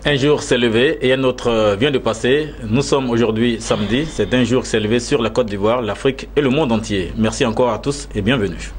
Un jour s'est levé et un autre vient de passer. Nous sommes aujourd'hui samedi. C'est un jour qui s'est levé sur la Côte d'Ivoire, l'Afrique et le monde entier. Merci encore à tous et bienvenue.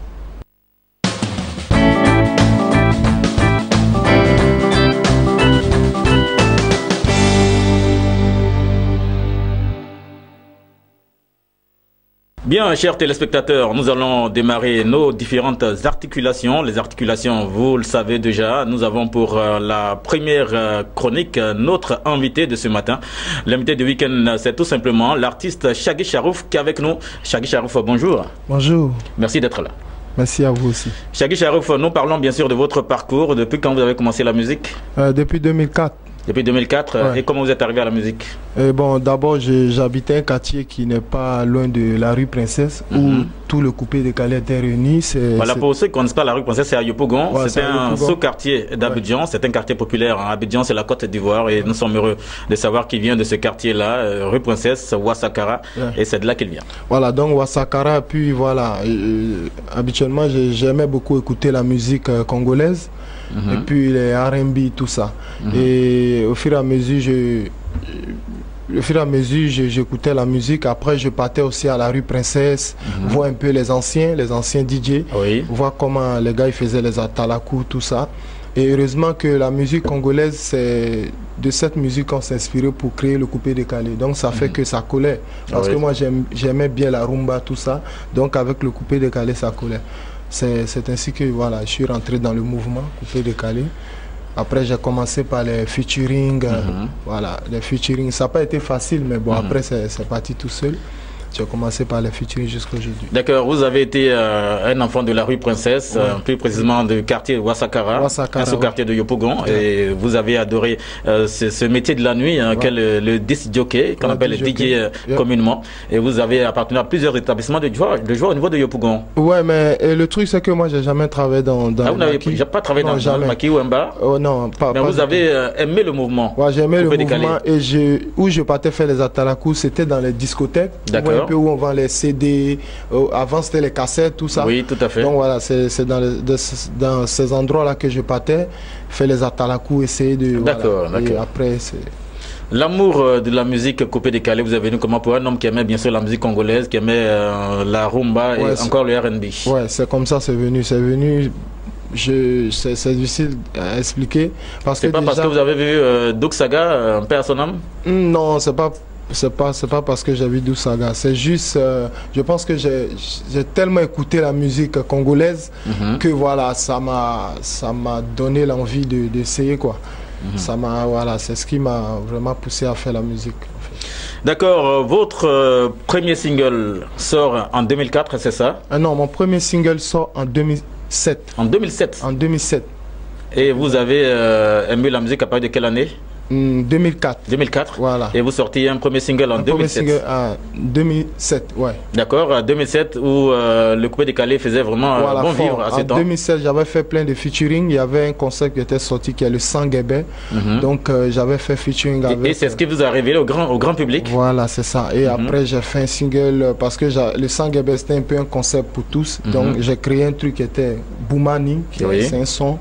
Bien, chers téléspectateurs, nous allons démarrer nos différentes articulations. Les articulations, vous le savez déjà, nous avons pour la première chronique notre invité de ce matin. L'invité du week-end, c'est tout simplement l'artiste Shaggy Charouf qui est avec nous. Shaggy Charouf, bonjour. Bonjour. Merci d'être là. Merci à vous aussi. Shaggy Charouf, nous parlons bien sûr de votre parcours. Depuis quand vous avez commencé la musique? Depuis 2004. Depuis 2004, ouais. Et comment vous êtes arrivé à la musique? Bon, d'abord, j'habitais un quartier qui n'est pas loin de la rue Princesse, où tout le coupé décalé était réuni. Voilà, pour ceux qui ne connaissent pas la rue Princesse, c'est à Yopougon. Ouais, c'est un sous-quartier d'Abidjan. Ouais. C'est un quartier populaire. Abidjan, c'est la Côte d'Ivoire. Et nous sommes heureux de savoir qu'il vient de ce quartier-là, rue Princesse, Ouassakara. Ouais. Et c'est de là qu'il vient. Voilà, donc Ouassakara, puis voilà. Habituellement, j'aimais beaucoup écouter la musique congolaise. Et puis les R&B, tout ça. Et au fur et à mesure, j'écoutais la musique. Après, je partais aussi à la rue Princesse, voir un peu les anciens DJ, voir comment les gars ils faisaient les atalakou, tout ça. Et heureusement que la musique congolaise, c'est de cette musique qu'on s'est inspiré pour créer le coupé décalé. Donc ça fait que ça collait. Parce que moi, j'aimais bien la rumba, tout ça. Donc avec le coupé décalé, ça collait. C'est ainsi que voilà, je suis rentré dans le mouvement coupé décalé. Après, j'ai commencé par les featuring. Voilà, les featuring, ça n'a pas été facile, mais bon, après, c'est parti tout seul. J'ai commencé par les featuring jusqu'à aujourd'hui. D'accord, vous avez été un enfant de la rue Princesse, plus précisément du quartier Ouassakara, un sous-quartier de Yopougon, et vous avez adoré ce métier de la nuit, qu'est le disc jockey, qu'on appelle le DJ communément, et vous avez appartenu à plusieurs établissements de joie au niveau de Yopougon. Ouais, mais le truc c'est que moi j'ai jamais travaillé dans vous n'avez pas travaillé dans le maquis ou un bar? Non, pas. Mais vous avez aimé le mouvement? Ouais, j'ai aimé le mouvement, et où je partais faire les atalakou, c'était dans les discothèques. D'accord. Où on vend les CD, avant c'était les cassettes, tout ça. Oui, tout à fait. Donc voilà, c'est dans ces endroits-là que je partais, faire les atalakou, essayer de... D'accord, voilà. Et après, c'est... L'amour de la musique coupé décalé, vous avez venu comment pour un homme qui aimait bien sûr la musique congolaise, qui aimait la rumba et encore le R&B? Ouais, c'est comme ça, c'est venu. C'est difficile à expliquer. C'est pas parce que vous avez vu Douk Saga, paix à son âme? Non, c'est pas parce que j'ai vu Douk Saga, c'est juste je pense que j'ai tellement écouté la musique congolaise que voilà, ça m'a donné l'envie d'essayer quoi. Voilà, c'est ce qui m'a vraiment poussé à faire la musique en fait. D'accord, votre premier single sort en 2004, c'est ça? Non, mon premier single sort en 2007. En 2007? En 2007. Et vous avez aimé la musique à partir de quelle année? 2004. 2004. Voilà. Et vous sortiez un premier single en 2007. Premier single en 2007, ouais. D'accord, 2007 où le coupé décalé faisait vraiment bon vivre à ce temps. En 2007, j'avais fait plein de featuring. Il y avait un concept qui était sorti qui est le Sanguébé. Donc j'avais fait featuring avec... Et c'est ce qui vous a révélé au grand public? Voilà, c'est ça. Et après, j'ai fait un single parce que le Sanguébé c'était un peu un concept pour tous. Donc j'ai créé un truc qui était Boumani, c'est un son.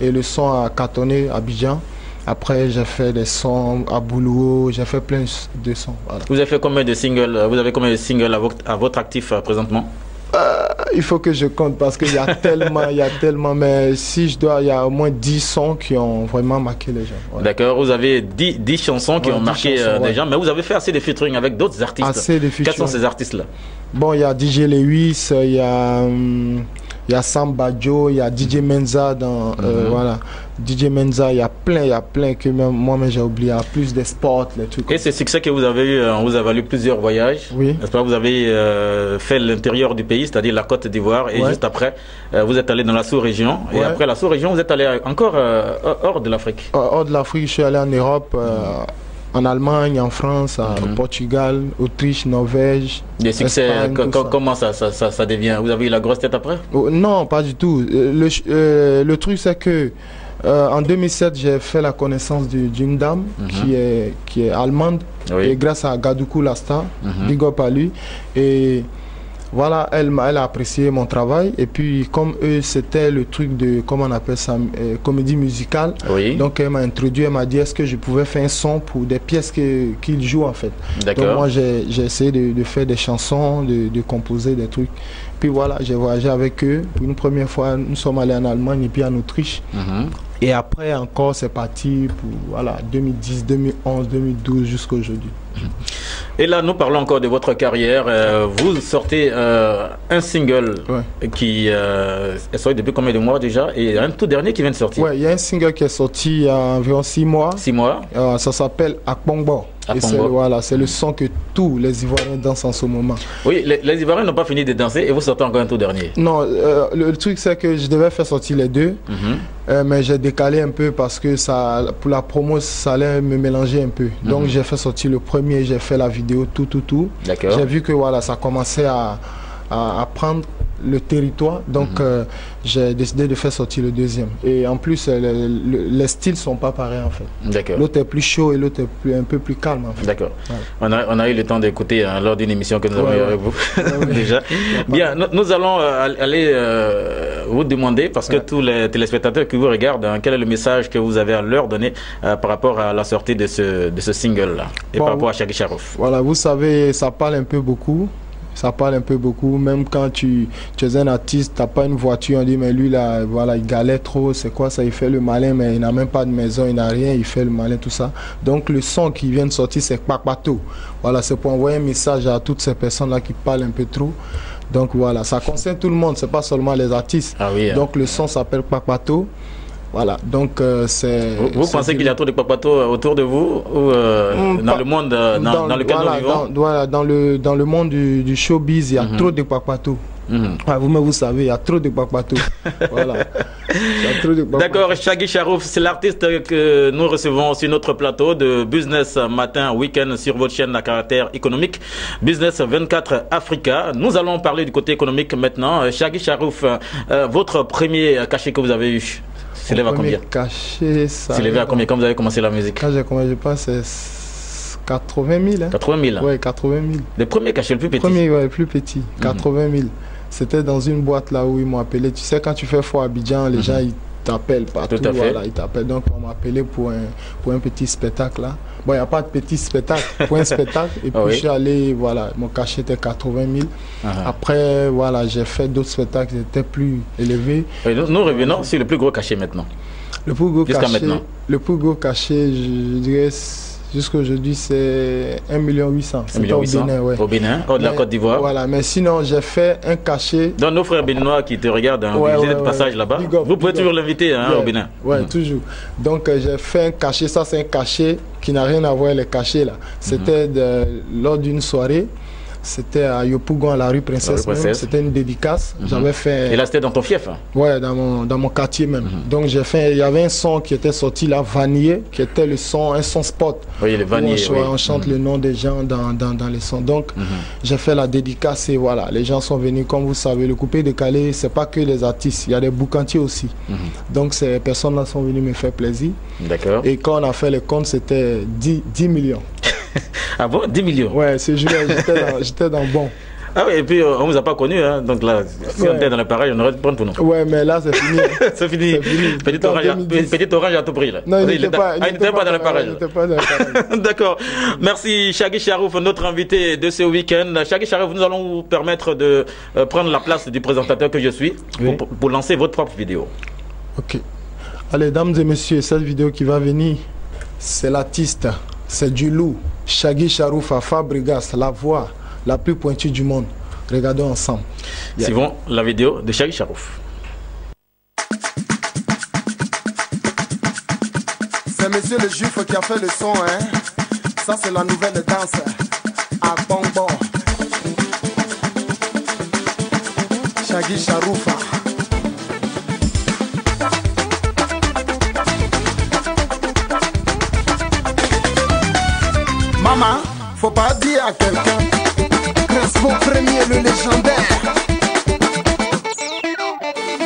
Et le son a cartonné à Abidjan. Après, j'ai fait des sons à Boulouo, j'ai fait plein de sons. Voilà. Vous avez fait combien de singles? Vous avez combien de singles à votre actif présentement? Il faut que je compte parce qu'il y a tellement, mais si je dois, il y a au moins 10 sons qui ont vraiment marqué les gens. Ouais. D'accord, vous avez 10 chansons qui ont marqué des gens, mais vous avez fait assez de featuring avec d'autres artistes. Assez de featuring. Quels sont ces artistes-là? Bon, il y a DJ Lewis, il y a Sam Badjo, il y a DJ Menza dans voilà, DJ Menza, il y a plein que même moi-même j'ai oublié, il y a plus des sports, les trucs. Et ce succès que vous avez eu, vous a valu plusieurs voyages. Oui. N'est-ce pas? Vous avez fait l'intérieur du pays, c'est-à-dire la Côte d'Ivoire, et juste après, vous êtes allé dans la sous-région. Et après la sous-région, vous êtes allé encore hors de l'Afrique. Hors de l'Afrique, je suis allé en Europe. En Allemagne, en France, au Portugal, Autriche, Norvège. Des succès, comment ça devient? Vous avez eu la grosse tête après? Non, pas du tout. Le truc, c'est que en 2007, j'ai fait la connaissance d'une dame qui est allemande. Et grâce à Gadoukou Lasta, big up à lui. Et Voilà, elle a apprécié mon travail. Et puis, comme eux, c'était le truc de, comment on appelle ça, comédie musicale. Oui. Donc, elle m'a introduit, elle m'a dit, est-ce que je pouvais faire un son pour des pièces qu'ils jouent, en fait. Donc, moi, j'ai essayé de faire des chansons, de composer des trucs. Puis voilà, j'ai voyagé avec eux. Pour une première fois, nous sommes allés en Allemagne et puis en Autriche. Et après, encore, c'est parti pour, voilà, 2010, 2011, 2012, jusqu'à aujourd'hui. Et là, nous parlons encore de votre carrière. Vous sortez un single qui est sorti depuis combien de mois déjà? Et un tout dernier qui vient de sortir. Oui, il y a un single qui est sorti il y a environ 6 mois. 6 mois. Ça s'appelle Akbongbo. Et c'est le son que tous les Ivoiriens dansent en ce moment. Oui, les Ivoiriens n'ont pas fini de danser et vous sortez encore un tout dernier. Non, le truc c'est que je devais faire sortir les deux, mais j'ai décalé un peu parce que ça, pour la promo, ça allait me mélanger un peu. Donc j'ai fait sortir le premier, j'ai fait la vidéo, tout. J'ai vu que voilà, ça commençait à prendre le territoire, donc j'ai décidé de faire sortir le deuxième. Et en plus, les styles sont pas pareils en fait. D'accord. L'autre est plus chaud et l'autre est un peu plus calme en fait. D'accord. Ouais. On a eu le temps d'écouter lors d'une émission que nous avons eu avec vous déjà. Bien, nous allons aller vous demander, parce que tous les téléspectateurs qui vous regardent, quel est le message que vous avez à leur donner par rapport à la sortie de ce single-là et par rapport à Shaggy Charouf. Voilà, vous savez, ça parle un peu beaucoup. Ça parle un peu beaucoup, même quand tu es un artiste, tu n'as pas une voiture, on dit mais lui là, voilà, il galère trop, c'est quoi ça, il fait le malin, mais il n'a même pas de maison, il n'a rien, il fait le malin, tout ça. Donc le son qui vient de sortir, c'est Kpakpato. Voilà, c'est pour envoyer un message à toutes ces personnes-là qui parlent un peu trop. Donc voilà, ça concerne tout le monde, c'est pas seulement les artistes. Ah oui, donc le son s'appelle Kpakpato. Voilà, donc c'est... Vous pensez qu'il y a trop de Kpakpato autour de vous ou dans le monde, dans le cadre vivant? Voilà, dans le monde du showbiz, il y a trop de Kpakpato. Vous-même, vous savez, il y a trop de Kpakpato. Voilà. D'accord, Shaggy Charouf, c'est l'artiste que nous recevons sur notre plateau de Business Matin Week-end sur votre chaîne à caractère économique, Business 24 Africa. Nous allons parler du côté économique maintenant. Shaggy Charouf, votre premier cachet que vous avez eu, s'élève à combien? Cachet, ça. S'élève à combien quand vous avez commencé la musique? Quand j'ai commencé, je pense c'est 80 000. Hein. 80 000? Oui, 80 000. Le premier cachet, le plus petit? Le premier, ouais, le plus petit, 80 000. C'était dans une boîte là où ils m'ont appelé. Tu sais, quand tu fais fort à Abidjan, les gens ils t'appellent partout. Tout à fait. Voilà, ils t'appellent. Donc on m'a appelé pour un petit spectacle là. Bon, il n'y a pas de petit spectacle, pour un spectacle. Et puis je suis allé, voilà, mon cachet était 80 000. Après, voilà, j'ai fait d'autres spectacles qui étaient plus élevés. Nous revenons sur le plus gros cachet maintenant. Le plus gros cachet, je dirais, jusqu'à aujourd'hui, c'est 1 800 000. C'était au Bénin, ouais. Au Bénin, de la Côte d'Ivoire. Voilà, mais sinon, j'ai fait un cachet. Dans nos frères béninois qui te regardent, vous êtes de passage là-bas. Vous pouvez toujours l'inviter au Bénin. Oui, toujours. Donc, j'ai fait un cachet. Ça, c'est un cachet qui n'a rien à voir avec les cachets là. C'était lors d'une soirée. C'était à Yopougon, à la rue Princesse. C'était une dédicace. J'avais fait. Et là, c'était dans ton fief? Ouais, dans mon quartier même. Donc j'ai fait. Il y avait un son qui était sorti là, Vanier, qui était le son, un son spot. Oui, le Vanier. On chante le nom des gens dans les sons. Donc j'ai fait la dédicace et voilà, les gens sont venus. Comme vous savez, le coupé décalé, c'est pas que les artistes, il y a des boucantiers aussi. Donc ces personnes-là sont venues me faire plaisir. D'accord. Et quand on a fait les comptes, c'était 10 millions. Ah bon, 10 millions? Ouais, ce jour-là, j'étais dans bon. Ah oui, et puis on ne vous a pas connu, hein. Donc là, si on était dans le pareil, on aurait dû prendre pour nous. Ouais, mais là, c'est fini. C'est fini. Petit orange à tout prix, là. Non, il n'était pas dans le pareil. D'accord. Merci, Shaggy Charouf, notre invité de ce week-end. Shaggy Charouf, nous allons vous permettre de prendre la place du présentateur que je suis pour lancer votre propre vidéo. Ok. Allez, dames et messieurs, cette vidéo qui va venir, c'est l'artiste. C'est du loup, Shaggy Charouf à Fabregas, la voix la plus pointue du monde. Regardons ensemble. Suivons la vidéo de Shaggy Charouf. C'est monsieur le juif qui a fait le son, hein. Ça c'est la nouvelle danse à Bonbon. Shaggy Charouf. Maman, faut pas dire à quelqu'un. Crespo premier, le légendaire.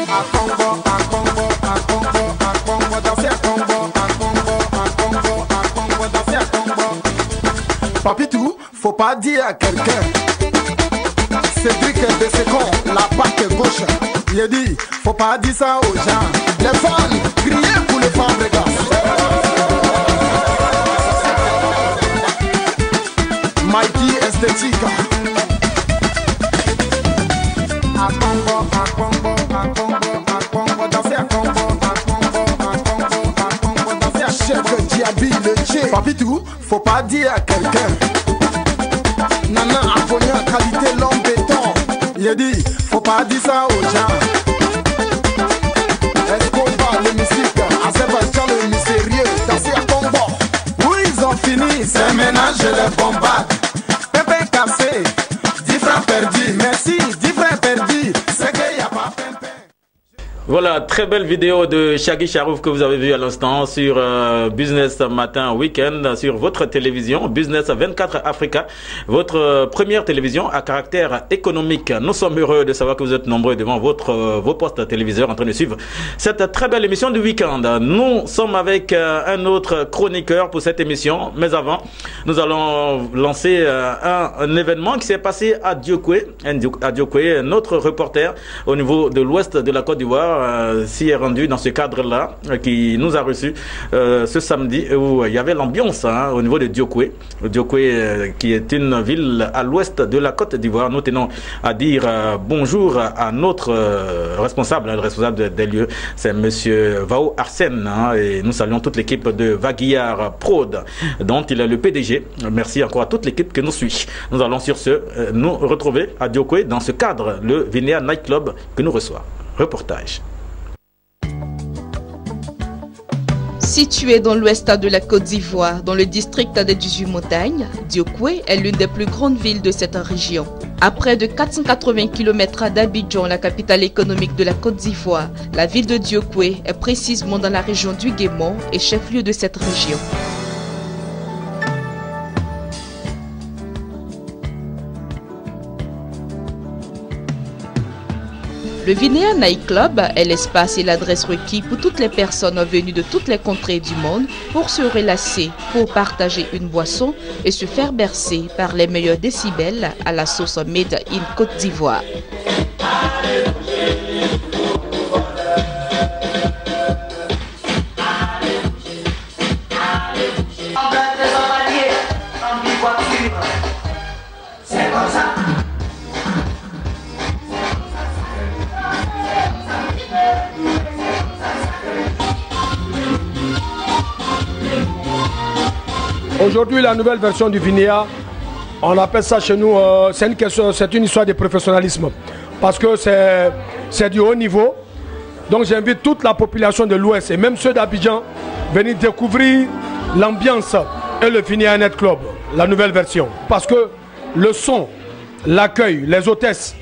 À Congo, à Congo, à Congo, à Congo, danser à Congo, à Congo, à Congo, à Congo, danser à Congo. Papitou, faut pas dire à quelqu'un. Cédric de Second, la patte gauche. Il dit, faut pas dire ça aux gens. Les femmes, criez pour les femmes, regarde. Mikey esthétique. A Congo, a Congo, a Congo, a Congo, danser à Congo, a Congo, a Congo, a Congo, danser à Chef Diaby, le Tché. Papitou, faut pas dire à quelqu'un. Nana a connu en qualité l'homme béton. Il dit, faut pas dire ça aux gens. Est-ce qu'on va le musique? Azerbaïdjan le mystérieux, danser à Congo. Oui, ils ont fini, c'est ménage, je les bombarde. Pépé cassé, 10 francs perdus. Merci, 10 francs perdus. C'est qu'il n'y a pas pimpin. Voilà, très belle vidéo de Shaggy Charouf que vous avez vu à l'instant sur Business Matin Week-end, sur votre télévision, Business 24 Africa, votre première télévision à caractère économique. Nous sommes heureux de savoir que vous êtes nombreux devant vos postes téléviseurs en train de suivre cette très belle émission du week-end. Nous sommes avec un autre chroniqueur pour cette émission, mais avant, nous allons lancer un événement qui s'est passé à Diokwe. À Diokwe, notre reporter au niveau de l'ouest de la Côte d'Ivoire s'y est rendu dans ce cadre-là, qui nous a reçus ce samedi, où il y avait l'ambiance au niveau de Diokwe. Diokwe, qui est une ville à l'ouest de la Côte d'Ivoire. Nous tenons à dire bonjour à notre responsable, le responsable des lieux, c'est monsieur Vao Arsène, et nous saluons toute l'équipe de Vaguillard Prod, dont il est le PDG. Merci encore à toute l'équipe que nous suit. Nous allons sur ce nous retrouver à Diokwe dans ce cadre, le Vinea Night Club que nous reçoit. Reportage. Situé dans l'ouest de la Côte d'Ivoire, dans le district des 18 montagnes, Diokwe est l'une des plus grandes villes de cette région. À près de 480 km d'Abidjan, la capitale économique de la Côte d'Ivoire, la ville de Diokwe est précisément dans la région du Guémon et chef-lieu de cette région. Le Vinea Night Club est l'espace et l'adresse requis pour toutes les personnes venues de toutes les contrées du monde pour se relasser, pour partager une boisson et se faire bercer par les meilleurs décibels à la sauce Made in Côte d'Ivoire. Aujourd'hui, la nouvelle version du Vinea, on appelle ça chez nous, c'est une histoire de professionnalisme. Parce que c'est du haut niveau. Donc j'invite toute la population de l'Ouest et même ceux d'Abidjan venir découvrir l'ambiance et le Vinea Night Club, la nouvelle version. Parce que le son, l'accueil, les hôtesses,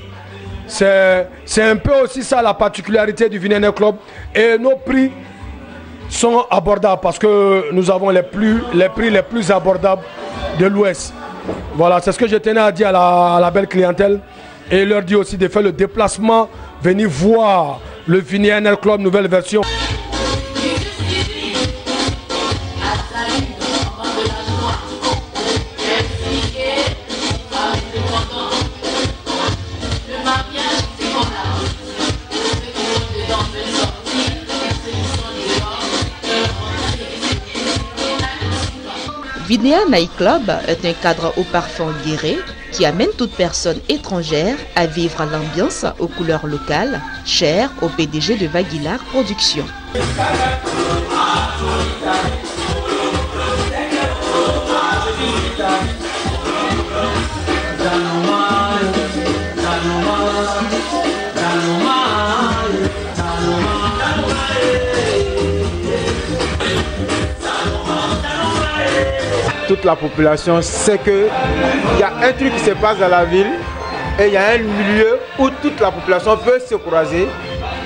c'est un peu aussi ça la particularité du Vinea Night Club. Et nos prix sont abordables parce que nous avons les prix les plus abordables de l'Ouest. Voilà, c'est ce que je tenais à dire à la belle clientèle et leur dire aussi de faire le déplacement, venir voir le Vinea Night Club nouvelle version. Vinea Night Club est un cadre au parfum guéré qui amène toute personne étrangère à vivre l'ambiance aux couleurs locales, chères au PDG de Vaguillard Productions. Toute la population sait qu'il y a un truc qui se passe dans la ville et il y a un milieu où toute la population peut se croiser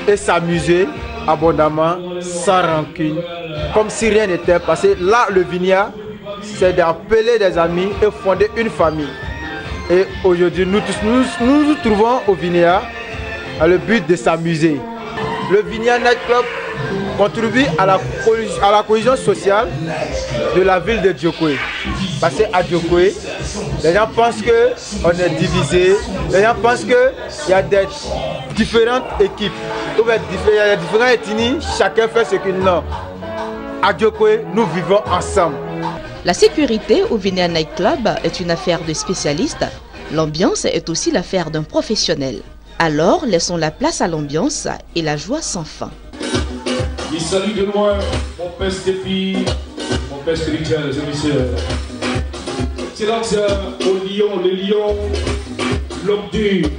et s'amuser abondamment, sans rancune, comme si rien n'était passé. Là, le Vinea, c'est d'appeler des amis et fonder une famille. Et aujourd'hui, nous nous trouvons au Vinea à le but de s'amuser. Le Vinea Night Club contribue à la cohésion sociale de la ville de Diokoué. Parce qu'à Diokoué, les gens pensent qu'on est divisé, les gens pensent qu'il y a des différentes équipes, il y a des différentes ethnies, chacun fait ce qu'il a. À Diokoué, nous vivons ensemble. La sécurité au Vinea Night Club est une affaire de spécialistes. L'ambiance est aussi l'affaire d'un professionnel. Alors, laissons la place à l'ambiance et la joie sans fin. Il salue de loin mon père Stéphie, mon père spirituel, c'est là que au lion, le lion, l'homme dur.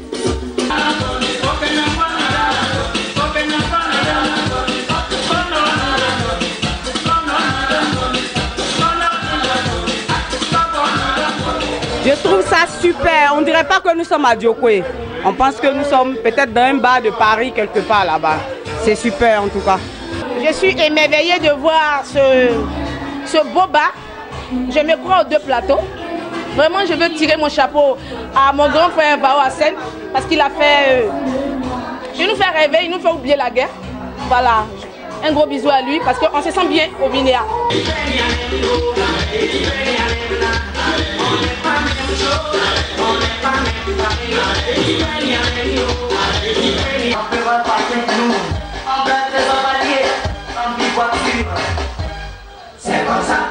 Je trouve ça super. On ne dirait pas que nous sommes à Diokoué. On pense que nous sommes peut-être dans un bar de Paris quelque part là-bas. C'est super en tout cas. Je suis émerveillée de voir ce beau bar. Je me crois aux deux plateaux. Vraiment, je veux tirer mon chapeau à mon grand frère Bao Hassan parce qu'il a fait... il nous fait rêver, il nous fait oublier la guerre. Voilà. Un gros bisou à lui parce qu'on se sent bien au Vinea. C'est comme ça.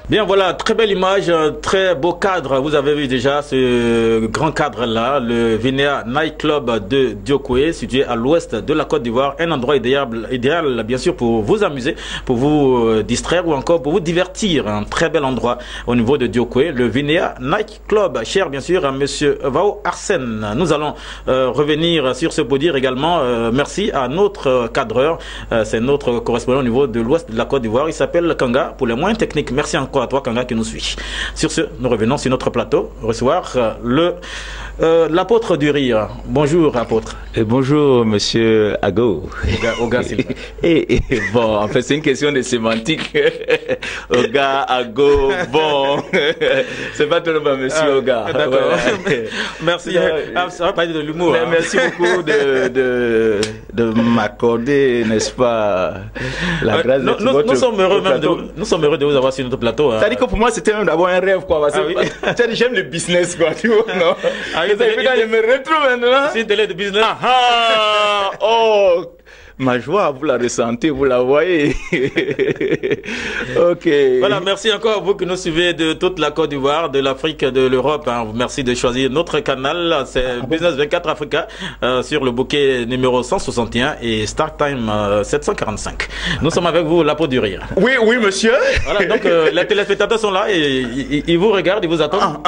Bien, voilà, très belle image, très beau cadre. Vous avez vu déjà ce grand cadre-là, le Vinea Night Club de Diokoué, situé à l'ouest de la Côte d'Ivoire. Un endroit idéal, bien sûr, pour vous amuser, pour vous distraire ou encore pour vous divertir. Un très bel endroit au niveau de Diokoué, le Vinea Night Club. Cher, bien sûr, à monsieur Bao Hassan. Nous allons revenir sur ce pour dire également merci à notre cadreur. C'est notre correspondant au niveau de l'ouest de la Côte d'Ivoire. Il s'appelle Kanga pour les moyens techniques. Merci encore à toi, Kanga, qui nous suit. Sur ce, nous revenons sur notre plateau, recevoir l'apôtre du rire. Bonjour, apôtre. Et bonjour, monsieur Ago. Oga, Silva. Et bon, en fait, c'est une question de sémantique. Oga, Ago, bon. C'est pas trop mal, monsieur Oga. D'accord. Ouais. Merci. Ça va parler de l'humour. Hein. Merci beaucoup de m'accorder, n'est-ce pas, la grâce de votre... Nous sommes heureux de vous avoir sur notre plateau. Hein. C'est-à-dire que pour moi, c'était même d'abord un rêve, quoi. Parce que j'aime le business, quoi, tu vois, non? Je me retrouve maintenant. C'est une télé de business. Oh, ma joie, vous la ressentez, vous la voyez. Ok. Voilà, merci encore à vous qui nous suivez de toute la Côte d'Ivoire, de l'Afrique, de l'Europe. Hein. Merci de choisir notre canal. C'est Business 24 Africa sur le bouquet numéro 161 et Start Time 745. Nous sommes avec vous, l'apôtre du rire. Oui, oui, monsieur. Voilà, donc les téléspectateurs sont là et ils vous regardent, ils vous attendent.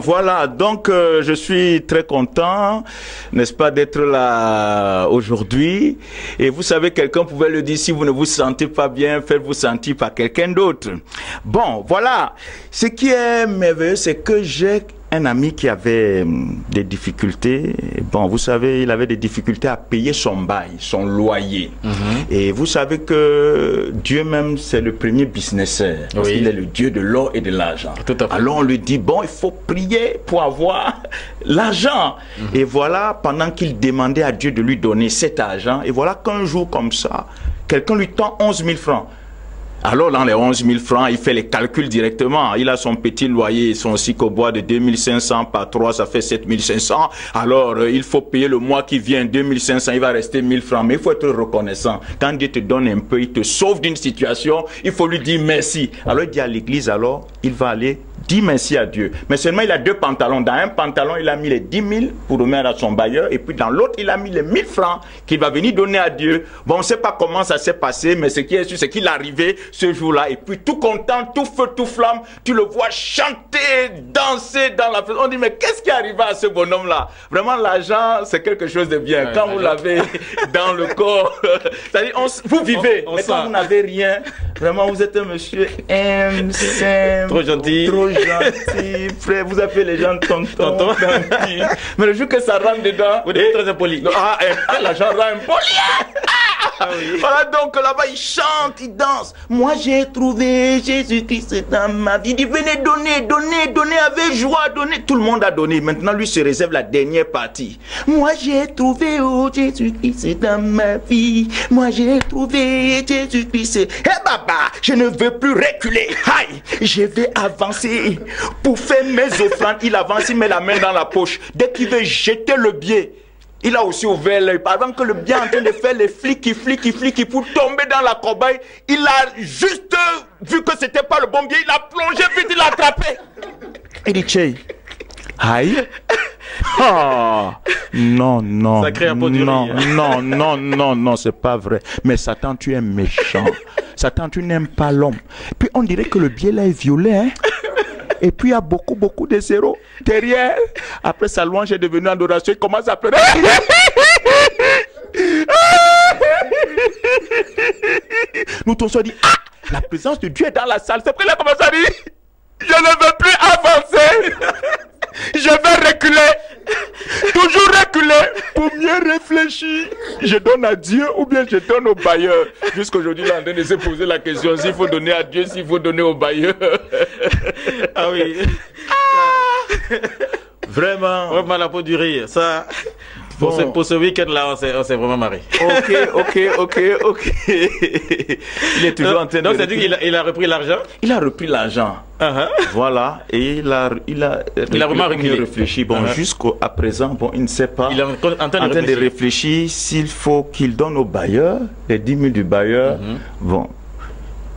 Voilà, donc je suis très content, n'est-ce pas, d'être là aujourd'hui. Et vous savez, quelqu'un pouvait le dire, si vous ne vous sentez pas bien, faites-vous sentir par quelqu'un d'autre. Bon, voilà. Ce qui est merveilleux, c'est que j'ai un ami qui avait des difficultés. Bon, vous savez, il avait des difficultés à payer son bail, son loyer. Et vous savez que Dieu même, c'est le premier businesseur. Parce qu'il est le Dieu de l'or et de l'argent. Alors on lui dit, bon, il faut prier pour avoir l'argent. Et voilà, pendant qu'il demandait à Dieu de lui donner cet argent, et voilà qu'un jour comme ça, quelqu'un lui tend 11 000 francs. Alors dans les 11 000 francs, il fait les calculs directement. Il a son petit loyer, son cicobois de 2500 par 3, ça fait 7500. Alors il faut payer le mois qui vient, 2500, il va rester 1000 francs. Mais il faut être reconnaissant. Quand Dieu te donne un peu, il te sauve d'une situation, il faut lui dire merci. Alors il dit à l'église, alors il va aller dire merci à Dieu. Mais seulement il a deux pantalons. Dans un pantalon, il a mis les 10 000 pour remettre à son bailleur. Et puis dans l'autre, il a mis les 1000 francs qu'il va venir donner à Dieu. Bon, on ne sait pas comment ça s'est passé, mais ce qui est sûr, c'est qu'il est arrivé ce jour-là. Et puis tout content, tout feu, tout flamme, tu le vois chanter, danser dans la fête. On dit, mais qu'est-ce qui est arrivé à ce bonhomme-là? Vraiment, l'argent, c'est quelque chose de bien. Quand vous l'avez dans le corps, c'est-à-dire, vous vivez. Mais quand vous n'avez rien, vraiment, vous êtes un monsieur simple, trop gentil. Trop gentil, frère. Vous appelez les gens tonton. Mais le jour que ça rentre dedans... Vous êtes très impoli. L'argent rend impoli. Ah oui. Voilà, donc là-bas, ils chantent, ils dansent. Moi, j'ai trouvé Jésus-Christ dans ma vie. Il dit, venez donner avec joie, donner. Tout le monde a donné. Maintenant, lui se réserve la dernière partie. Moi, j'ai trouvé Jésus-Christ dans ma vie. Moi, j'ai trouvé Jésus-Christ. Eh baba, je ne veux plus reculer. Aïe, je vais avancer. Pour faire mes offrandes, il avance, il met la main dans la poche. Dès qu'il veut jeter le billet, il a aussi ouvert l'œil. Pendant que le bien en train de faire les flics pour tomber dans la corbeille, il a juste vu que c'était pas le bon billet, il a plongé vite, il l'a attrapé. Il dit, Tchè, aïe. Oh, non, ça crée un peu non, c'est pas vrai. Mais Satan, tu es méchant. Satan, tu n'aimes pas l'homme. Puis on dirait que le billet là est violet, hein. Et puis il y a beaucoup de zéros derrière. Après sa louange est devenue adoration, il commence à pleurer. Nous tous on dit, la présence de Dieu est dans la salle. C'est après qu'il a commencé à dire, je ne veux plus avancer. Je vais reculer. Toujours reculer pour mieux réfléchir. Je donne à Dieu ou bien je donne au bailleur. Jusqu'aujourd'hui, il est en train de se poser la question s'il faut donner à Dieu, s'il faut donner au bailleur. Ah oui. Vraiment. Vraiment la peau du rire. Ça. Pour ce week-end-là, on s'est vraiment marré. Ok. Il est toujours en train de... Donc, c'est-à-dire qu'il a repris l'argent? Il a repris l'argent. Voilà. Et il a vraiment réfléchi. Bon, jusqu'à présent, bon, il ne sait pas. Il est en train de réfléchir s'il faut qu'il donne au bailleur, les 10 000 du bailleur. Bon.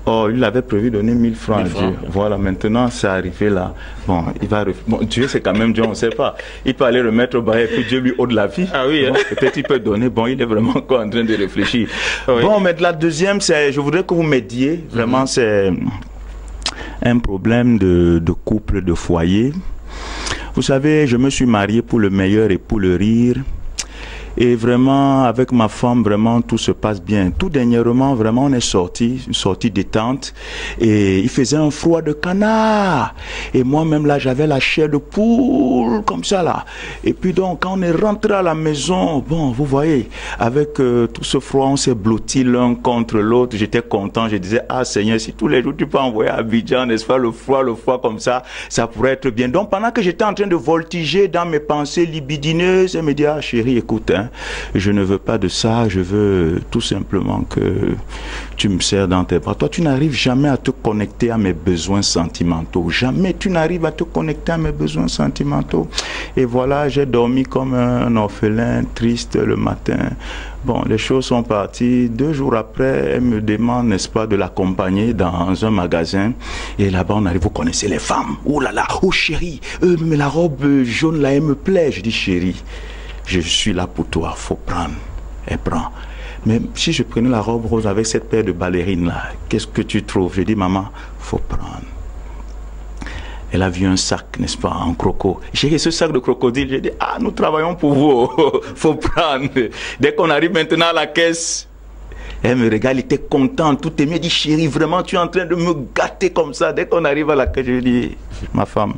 Oh, il avait prévu de donner 1000 francs à Dieu. Voilà, maintenant c'est arrivé là. Bon, il va. Bon, Dieu, c'est quand même Dieu, on ne sait pas. Il peut aller remettre au bail et puis Dieu lui ôte la vie. Ah oui, bon, peut-être il peut donner. Bon, il est vraiment encore en train de réfléchir. Oui. Bon, mais la deuxième, c'est. Je voudrais que vous m'aidiez. Vraiment, c'est un problème de couple, de foyer. Vous savez, je me suis marié pour le meilleur et pour le rire. Et vraiment, avec ma femme, vraiment, tout se passe bien. Tout dernièrement, vraiment, on est sorti, une sortie détente. Et il faisait un froid de canard. Et moi-même, là, j'avais la chair de poule, comme ça, là. Et puis donc, quand on est rentré à la maison, bon, vous voyez, avec tout ce froid, on s'est blotti l'un contre l'autre. J'étais content. Je disais, ah, Seigneur, si tous les jours tu peux envoyer à Abidjan, n'est-ce pas, le froid comme ça pourrait être bien. Donc, pendant que j'étais en train de voltiger dans mes pensées libidineuses, elle me dit, ah, chérie, écoute, hein, je ne veux pas de ça, je veux tout simplement que tu me serres dans tes bras. Toi, tu n'arrives jamais à te connecter à mes besoins sentimentaux. Jamais tu n'arrives à te connecter à mes besoins sentimentaux. Et voilà, j'ai dormi comme un orphelin triste le matin. Bon, les choses sont parties. 2 jours après, elle me demande, n'est-ce pas, de l'accompagner dans un magasin. Et là-bas, on arrive, vous connaissez les femmes. Oh là là, oh chérie, mais la robe jaune là, elle me plaît. Je dis, chérie, je suis là pour toi, faut prendre. Elle prend. Mais si je prenais la robe rose avec cette paire de ballerines là, qu'est-ce que tu trouves? Je dis, maman, faut prendre. Elle a vu un sac, n'est-ce pas, en croco. J'ai dit, ce sac de crocodile, j'ai dit, ah, nous travaillons pour vous, faut prendre. Dès qu'on arrive maintenant à la caisse, elle me regarde, elle était contente, tout est mieux. Elle dit, chérie, vraiment, tu es en train de me gâter comme ça. Dès qu'on arrive à la caisse, je lui dis, ma femme,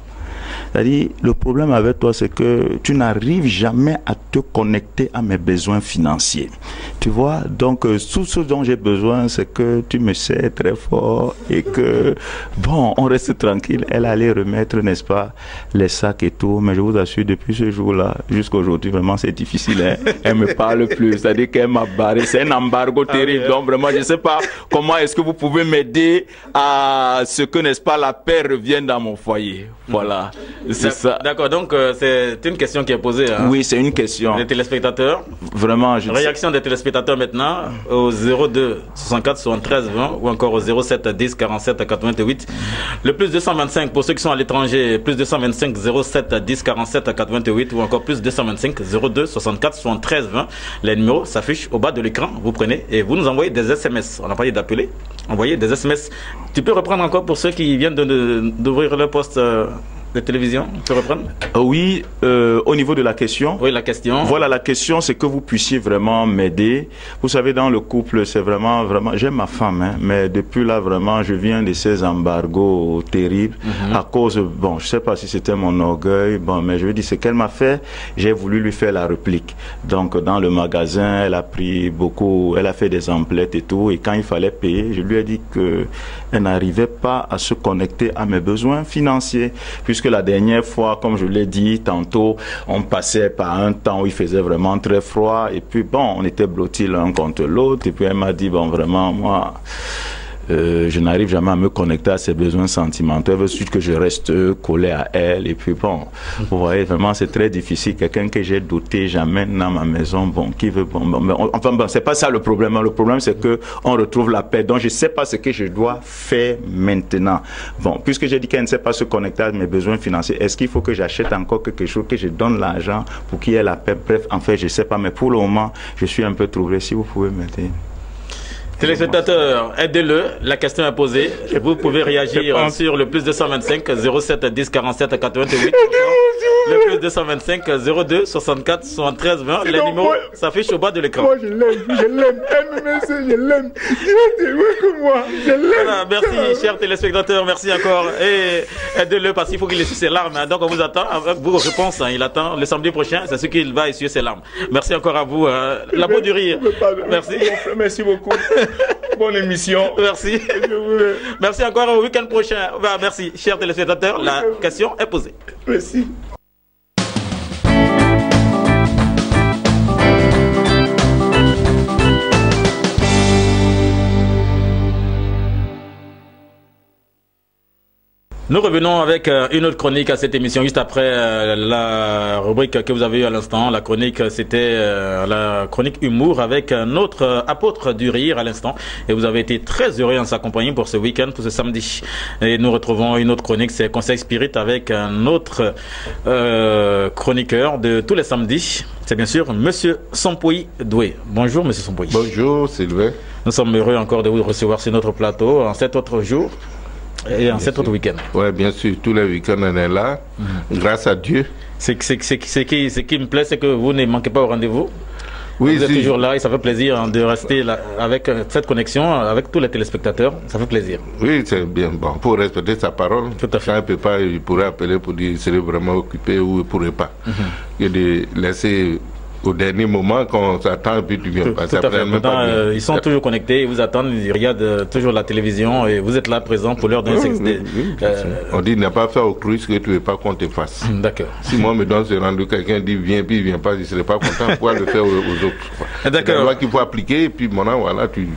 c'est-à-dire, le problème avec toi, c'est que tu n'arrives jamais à te connecter à mes besoins financiers. Tu vois, donc, tout ce dont j'ai besoin, c'est que tu me sais très fort et que, bon, on reste tranquille. Elle allait remettre, n'est-ce pas, les sacs et tout. Mais je vous assure, depuis ce jour-là, jusqu'à aujourd'hui, vraiment, c'est difficile. Hein? Elle me parle plus. C'est-à-dire qu'elle m'a barré. C'est un embargo terrible. Donc, vraiment, je ne sais pas comment est-ce que vous pouvez m'aider à ce que, n'est-ce pas, la paix revienne dans mon foyer. Voilà. C'est ça. D'accord, donc c'est une question qui est posée. Hein, oui, c'est une question. Des téléspectateurs. Vraiment. Réaction des téléspectateurs maintenant au 02 64 73 20 ou encore au 07 10 47 88. Le plus 225 pour ceux qui sont à l'étranger, plus 225 07 10 47 88 ou encore plus 225 02 64 73 20. Les numéros s'affichent au bas de l'écran. Vous prenez et vous nous envoyez des SMS. On n'a pas dit d'appeler. Envoyez des SMS. Tu peux reprendre encore pour ceux qui viennent d'ouvrir le poste. de télévision, on peut reprendre? Oui, au niveau de la question. Oui, la question. Voilà, la question, c'est que vous puissiez vraiment m'aider. Vous savez, dans le couple, c'est vraiment, j'aime ma femme, hein, mais depuis là, vraiment, je viens de ces embargos terribles à cause, bon, je sais pas si c'était mon orgueil, bon, mais je veux dire, ce qu'elle m'a fait, j'ai voulu lui faire la réplique. Donc, dans le magasin, elle a pris beaucoup, elle a fait des emplettes et tout, et quand il fallait payer, je lui ai dit que elle n'arrivait pas à se connecter à mes besoins financiers, puisque la dernière fois, comme je l'ai dit tantôt, on passait par un temps où il faisait vraiment très froid, et puis bon, on était blottis l'un contre l'autre, et puis elle m'a dit, bon, vraiment, moi, je n'arrive jamais à me connecter à ses besoins sentimentaux. Elle veut juste que je reste collé à elle. Et puis bon, vous voyez, vraiment, c'est très difficile. Quelqu'un que j'ai douté, j'amène dans ma maison, bon, qui veut, enfin bon, c'est pas ça le problème. Le problème, c'est que on retrouve la paix. Donc, je sais pas ce que je dois faire maintenant. Bon, puisque j'ai dit qu'elle ne sait pas se connecter à mes besoins financiers, est-ce qu'il faut que j'achète encore quelque chose, que je donne l'argent pour qu'il y ait la paix? Bref, en fait, je sais pas. Mais pour le moment, je suis un peu troublé. Si vous pouvez m'aider. Téléspectateurs, aidez-le, la question est posée. Vous pouvez réagir sur le plus 225 07 10 47 88. Le plus 225 02 64 73 20. Les numéros s'affichent au bas de l'écran. Moi je l'aime, je l'aime. Moi, je l'aime. Voilà, merci chers téléspectateurs, merci encore. Et aidez-le parce qu'il faut qu'il essuie ses larmes. Donc on vous attend avec vos réponses. Il attend le samedi prochain, c'est ce qu'il va essuyer ses larmes. Merci encore à vous. La peau du rire. Merci. Merci beaucoup. Bonne émission. Merci. Merci encore au week-end prochain. Merci, chers téléspectateurs. La question est posée. Merci. Nous revenons avec une autre chronique à cette émission, juste après la rubrique que vous avez eue à l'instant. La chronique, c'était la chronique humour avec notre apôtre du rire à l'instant. Et vous avez été très heureux en sa compagnie pour ce week-end, pour ce samedi. Et nous retrouvons une autre chronique, c'est Conseil Spirit avec un autre chroniqueur de tous les samedis. C'est bien sûr Monsieur Sampoui Doué. Bonjour Monsieur Sampoui. Bonjour Sylvain. Nous sommes heureux encore de vous recevoir sur notre plateau en cet autre jour. Et en cet autre week-end. Oui, bien sûr, tous les week-ends on est là, grâce à Dieu. Ce qui me plaît, c'est que vous ne manquez pas au rendez-vous. Oui, vous êtes toujours là et ça fait plaisir de rester là avec cette connexion avec tous les téléspectateurs. Ça fait plaisir. Oui, c'est bien. Bon, pour respecter sa parole, tout à fait. Quand il ne peut pas, il pourrait appeler pour dire qu'il serait vraiment occupé ou il ne pourrait pas. Et de laisser au dernier moment quand on s'attend et puis tu viens pas. Ils sont toujours connectés, ils vous attendent, ils regardent toujours la télévision et vous êtes là présent pour leur donner on dit ne pas faire au cru ce que tu ne veux pas qu'on te fasse. D'accord. Si moi me donne ce rendez-vous, quelqu'un dit viens puis il vient pas, je ne serais pas content pour le faire aux autres. D'accord. C'est la loi qu'il faut appliquer et puis maintenant voilà, tu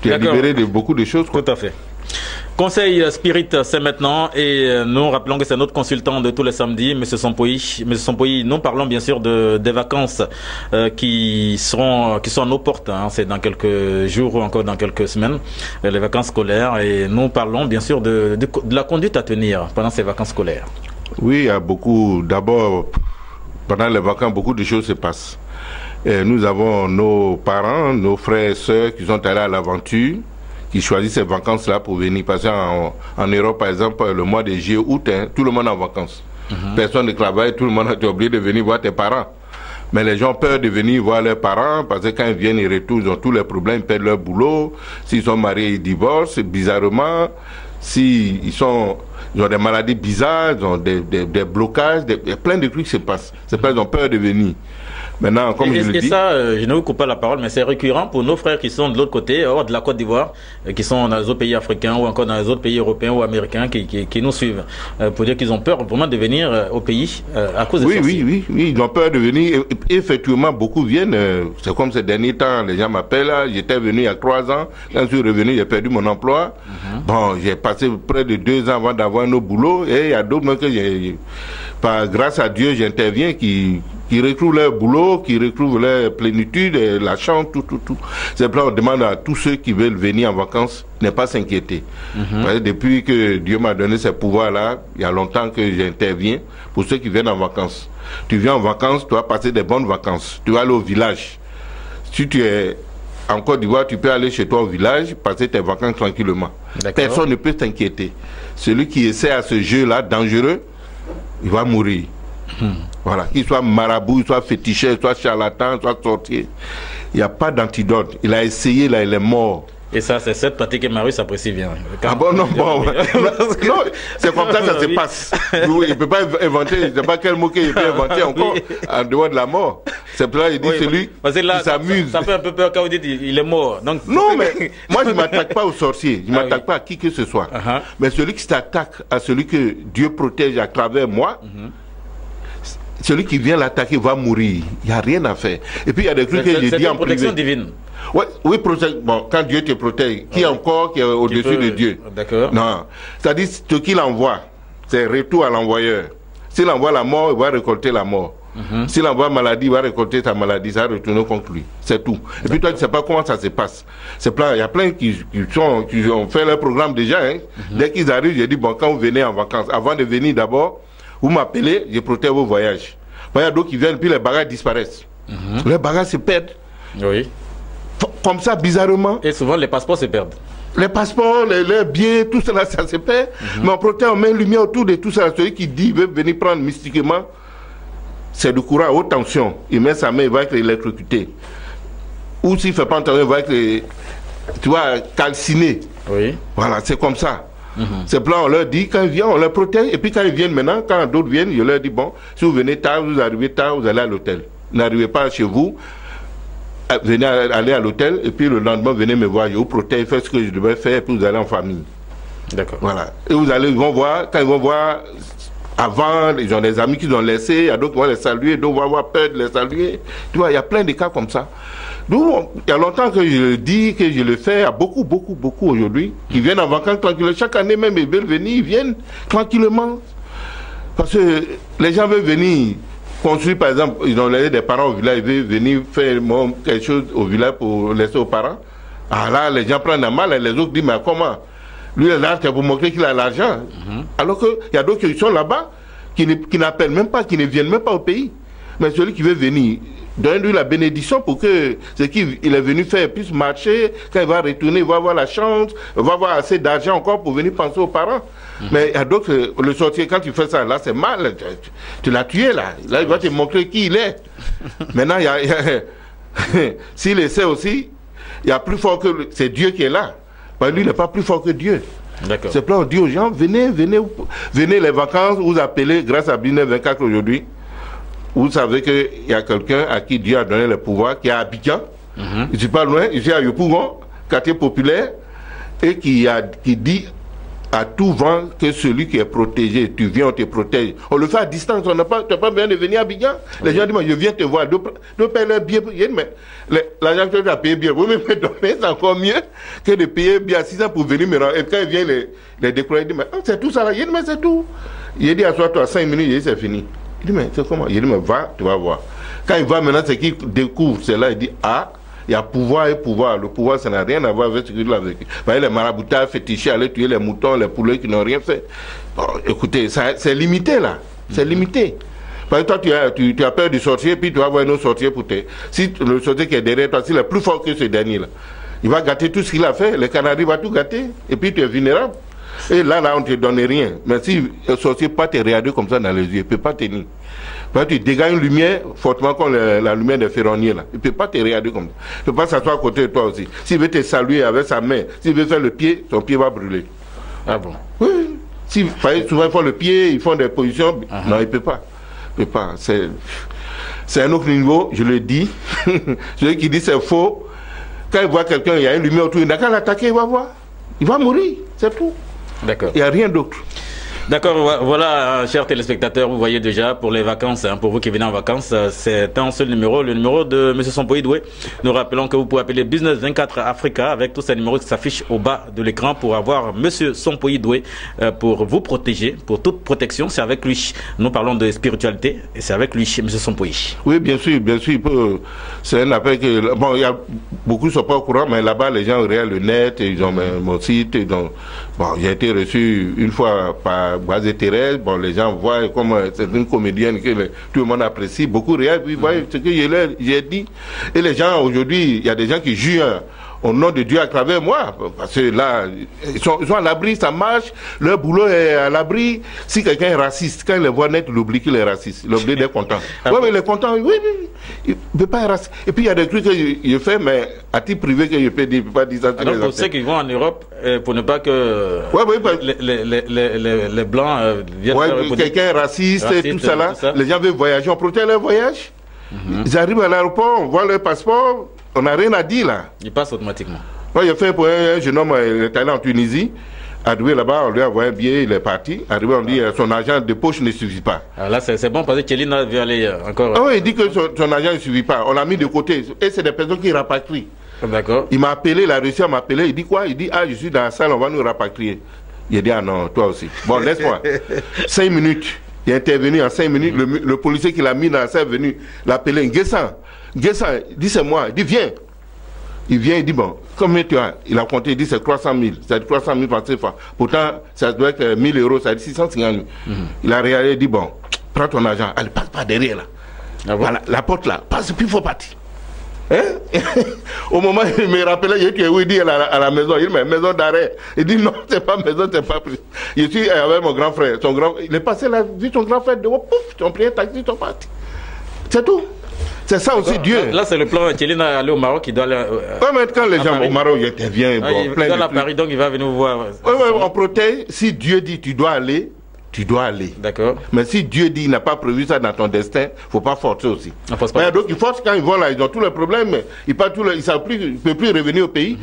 es libéré de beaucoup de choses. Tout à fait. Conseil Spirit, c'est maintenant et nous rappelons que c'est notre consultant de tous les samedis, M. Sampoui. M. Sampoui, nous parlons bien sûr des vacances qui sont à nos portes. Hein. C'est dans quelques jours ou encore dans quelques semaines, les vacances scolaires. Et nous parlons bien sûr de la conduite à tenir pendant ces vacances scolaires. Oui, il y a beaucoup. D'abord, pendant les vacances, beaucoup de choses se passent. Et nous avons nos parents, nos frères et sœurs qui sont allés à l'aventure, qui choisissent ces vacances-là pour venir. Parce qu'en Europe, par exemple, le mois de juillet, août, hein, tout le monde est en vacances. Personne ne travaille, tout le monde est obligé de venir voir tes parents. Mais les gens ont peur de venir voir leurs parents parce que quand ils viennent, ils retournent, ils ont tous les problèmes, ils perdent leur boulot. S'ils sont mariés, ils divorcent, bizarrement. S'ils ont des maladies bizarres, ils ont des blocages, plein de trucs qui se passent. C'est pas qu'ils ont peur de venir. Maintenant, comme je le dis... ça, je ne vous coupe pas la parole, mais c'est récurrent pour nos frères qui sont de l'autre côté, hors de la Côte d'Ivoire, qui sont dans les autres pays africains ou encore dans les autres pays européens ou américains qui nous suivent, pour dire qu'ils ont peur vraiment de venir au pays à cause de ça. Oui, ils ont peur de venir. Et effectivement, beaucoup viennent. C'est comme ces derniers temps, les gens m'appellent. J'étais venu il y a 3 ans. Quand je suis revenu, j'ai perdu mon emploi. Bon, j'ai passé près de 2 ans avant d'avoir un autre boulot. Et il y a d'autres que grâce à Dieu, j'interviens qui retrouvent leur boulot, qui retrouvent leur plénitude, la chance, tout. C'est pour ça qu'on demande à tous ceux qui veulent venir en vacances de ne pas s'inquiéter. Depuis que Dieu m'a donné ces pouvoirs-là, il y a longtemps que j'interviens pour ceux qui viennent en vacances. Tu viens en vacances, tu vas passer des bonnes vacances. Tu vas aller au village. Si tu es en Côte d'Ivoire, tu peux aller chez toi au village, passer tes vacances tranquillement. Personne ne peut t'inquiéter. Celui qui essaie à ce jeu-là, dangereux, il va mourir. Voilà, qu'il soit marabout, soit féticheur, soit charlatan, soit sorcier, il n'y a pas d'antidote. Il a essayé, là, il est mort. Et ça, c'est cette pratique que Marius apprécie bien. Ah bon, non, bon. Non, c'est comme ça que ça se passe. Il ne peut pas inventer, je ne sais pas quel mot qu'il peut inventer encore en dehors de la mort. C'est pour ça qu'il dit celui qui s'amuse. Ça fait un peu peur quand vous dites il est mort. Donc, non, mais moi, je ne m'attaque pas aux sorciers. Je ne m'attaque pas à qui que ce soit. Mais celui qui s'attaque à celui que Dieu protège à travers moi, celui qui vient l'attaquer va mourir. Il n'y a rien à faire. Et puis, il y a des trucs que j'ai dit en privé. C'est une protection divine. Ouais, oui, bon, quand Dieu te protège, qui encore qui est au-dessus de Dieu? D'accord. Non. C'est-à-dire, ce qu'il envoie, c'est retour à l'envoyeur. S'il envoie la mort, il va récolter la mort. S'il envoie maladie, il va récolter ta maladie, ça va retourner contre lui. C'est tout. Et puis toi, tu ne sais pas comment ça se passe. Il y a plein qui ont fait leur programme déjà. Hein. Dès qu'ils arrivent, j'ai dit, bon, quand vous venez en vacances, avant de venir d'abord, vous m'appelez, je protège vos voyages. Il y a d'autres qui viennent, puis les bagages disparaissent. Les bagages se perdent. Oui. Comme ça, bizarrement. Et souvent, les passeports se perdent. Les passeports, les billets, tout cela, ça se perd. Mais on protège, on met une lumière autour de tout ça. Celui qui dit, veut venir prendre mystiquement, c'est du courant à haute tension. Il met sa main, il va être électrocuté. Ou s'il ne fait pas entendre, il va être, tu vois, calciné. Oui. Voilà, c'est comme ça. C'est plan, on leur dit, quand ils viennent, on les protège. Et puis quand ils viennent maintenant, quand d'autres viennent, je leur dis, bon, si vous venez tard, vous arrivez tard, vous allez à l'hôtel. N'arrivez pas chez vous. Venez aller à l'hôtel et puis le lendemain venez me voir, je vous protège, faites ce que je devais faire et puis vous allez en famille. D'accord. Voilà. Et ils vont voir, quand ils vont voir, avant, ils ont des amis qu'ils ont laissés, il y a d'autres qui vont les saluer, d'autres vont avoir peur de les saluer. Tu vois, il y a plein de cas comme ça. Donc, il y a longtemps que je le dis, que je le fais, il y a beaucoup aujourd'hui, qui viennent en vacances tranquillement. Chaque année même, ils veulent venir, ils viennent tranquillement. Parce que les gens veulent venir. Construire, par exemple, ils ont laissé des parents au village, ils veulent venir faire quelque chose au village pour laisser aux parents. Ah là, les gens prennent un mal et les autres disent, mais comment? Lui, il est là, c'est pour montrer qu'il a l'argent. Alors qu'il y a d'autres qui sont là-bas, qui n'appellent même pas, qui ne viennent même pas au pays. Mais celui qui veut venir, donne-lui la bénédiction pour que ce qu'il est venu faire puisse marcher. Quand il va retourner, il va avoir la chance, il va avoir assez d'argent encore pour venir penser aux parents. Mais il y a d'autres, le sorcier, quand tu fais ça, là, c'est mal. Tu l'as tué, là. Là, il va te montrer qui il est. Maintenant, s'il essaie aussi, il y a plus fort que... C'est Dieu qui est là. Parce que lui, il n'est pas plus fort que Dieu. C'est plein, on dit aux gens, venez les vacances, vous appelez, grâce à Business 24 aujourd'hui, vous savez qu'il y a quelqu'un à qui Dieu a donné le pouvoir, qui est à Abidjan. Je ne suis pas loin, ici à Yopougon, quartier populaire, et qui dit à tout vent que celui qui est protégé, tu viens, on te protège. On le fait à distance, tu n'as pas besoin de venir à Abidjan. Les gens disent, je viens te voir, de payer leur billet. Mais l'argent que tu as payé bien, vous me donner, c'est encore mieux que de payer bien 600 pour venir me rendre. Et quand il vient les décrocher, il dit, mais c'est tout ça là. Il dit, mais c'est tout. Il dit, assois-toi 5 minutes, il dit, c'est fini. Il dit, mais c'est comment? Il dit, mais va, tu vas voir. Quand il va maintenant, c'est qu'il découvre, c'est là, il dit, ah, il y a pouvoir et pouvoir. Le pouvoir, ça n'a rien à voir avec ce qu'il a vécu. Vous voyez, les maraboutards fétichés allaient tuer les moutons, les poulets qui n'ont rien fait. Bon, écoutez, c'est limité là. C'est limité. Parce que toi, tu as peur du sorcier, puis tu vas voir un autre sorcier pour te... Si le sorcier qui est derrière toi, s'il est plus fort que ce dernier-là, il va gâter tout ce qu'il a fait. Les canaris vont tout gâter. Et puis tu es vulnérable. Et là, on ne te donne rien. Mais si le sorcier ne peut pas te regarder comme ça dans les yeux, il ne peut pas tenir. Quand tu dégages une lumière fortement comme la lumière des ferronniers là, il ne peut pas te regarder comme ça. Il ne peut pas s'asseoir à côté de toi aussi. S'il veut te saluer avec sa main, s'il veut faire le pied, son pied va brûler. Ah bon? Oui. Souvent ils font le pied, ils font des positions. Non, il ne peut pas. Il peut pas. C'est un autre niveau, je le dis. Celui qui dit c'est faux, quand il voit quelqu'un, il y a une lumière autour, il n'a qu'à l'attaquer, il va voir. Il va mourir, c'est tout. D'accord. Il n'y a rien d'autre. D'accord, voilà, chers téléspectateurs, vous voyez déjà pour les vacances, pour vous qui venez en vacances, c'est un seul numéro, le numéro de M. Sompoï Doué. Nous rappelons que vous pouvez appeler Business 24 Africa avec tous ces numéros qui s'affichent au bas de l'écran pour avoir M. Sompoï Doué pour vous protéger, pour toute protection. C'est avec lui. Nous parlons de spiritualité et c'est avec lui, M. Sompoï. Oui, bien sûr, c'est un appel que... Bon, il y a beaucoup qui ne sont pas au courant, mais là-bas, les gens regardent le net, ils ont mon site, bon, j'ai été reçu une fois par Boise Thérèse, bon, les gens voient comme c'est une comédienne que tout le monde apprécie, beaucoup réagissent, puis voient ce que j'ai dit. Et les gens, aujourd'hui, il y a des gens qui jouent au nom de Dieu à travers moi. Parce que là, ils sont à l'abri, ça marche, leur boulot est à l'abri. Si quelqu'un est raciste, quand il les voit net, il oublie qu'il est raciste. Il oublie d'être content. Oui, mais il est content, oui, il ne peut pas être raciste. Et puis il y a des trucs que je fais, mais à titre privé que je peux dire, je ne peux pas dire ça. Alors pour ceux qui vont en Europe, pour ne pas que les Blancs viennent faire... Quelqu'un est raciste et tout ça là, les gens veulent voyager, on protège leur voyage. Ils arrivent à l'aéroport, on voit leur passeport, on n'a rien à dire là. Ils passent automatiquement. Moi, j'ai fait pour un jeune homme, il est allé en Tunisie. Arrivé là-bas, on lui a envoyé un billet, il est parti. Arrivé, on dit son argent de poche ne suffit pas. Alors là, c'est bon parce que Tchelina veut aller encore. Ah oui, il dit que son argent ne suffit pas. On l'a mis de côté. Et c'est des personnes qui rapatrient. D'accord. Il m'a appelé, la Russie m'a appelé. Il dit quoi? Il dit, ah, je suis dans la salle, on va nous rapatrier. Il a dit, ah non, toi aussi. Bon, laisse-moi. 5 minutes. Il est intervenu en 5 minutes. Le policier qui l'a mis dans la salle est venu l'appeler. Guessan, il dit, c'est moi. Il dit, viens. Il vient, il dit, bon, combien tu as? Il a compté, il dit, c'est 300 000. C'est 300 000 par CFA. Pourtant, ça doit être 1 000 euros, ça dit 650 000. Il a regardé, il dit, bon, prends ton argent. Allez, passe pas derrière là. Ah bon? Voilà, la porte là. Passe, puis il faut partir. Hein? Au moment où il me rappelait, il dit, oui, il dit à la maison. Il dit, mais maison d'arrêt. Il dit, non, c'est pas maison, c'est pas pris. Je suis avec mon grand frère. Il est passé là, vu son grand frère, de pouf, ils ont pris un taxi, ils sont partis. C'est tout. C'est ça aussi Dieu. Là, c'est le plan. Tchelina aller au Maroc, il doit aller. Mais quand les gens au Maroc, ils interviennent. Il doit aller à Paris, donc il va venir vous voir. Oui, on protège. Si Dieu dit tu dois aller, tu dois aller. D'accord. Mais si Dieu dit il n'a pas prévu ça dans ton destin, il ne faut pas forcer aussi. Donc ils forcent quand ils vont là, ils ont tous les problèmes. Ils ne peuvent plus revenir au pays.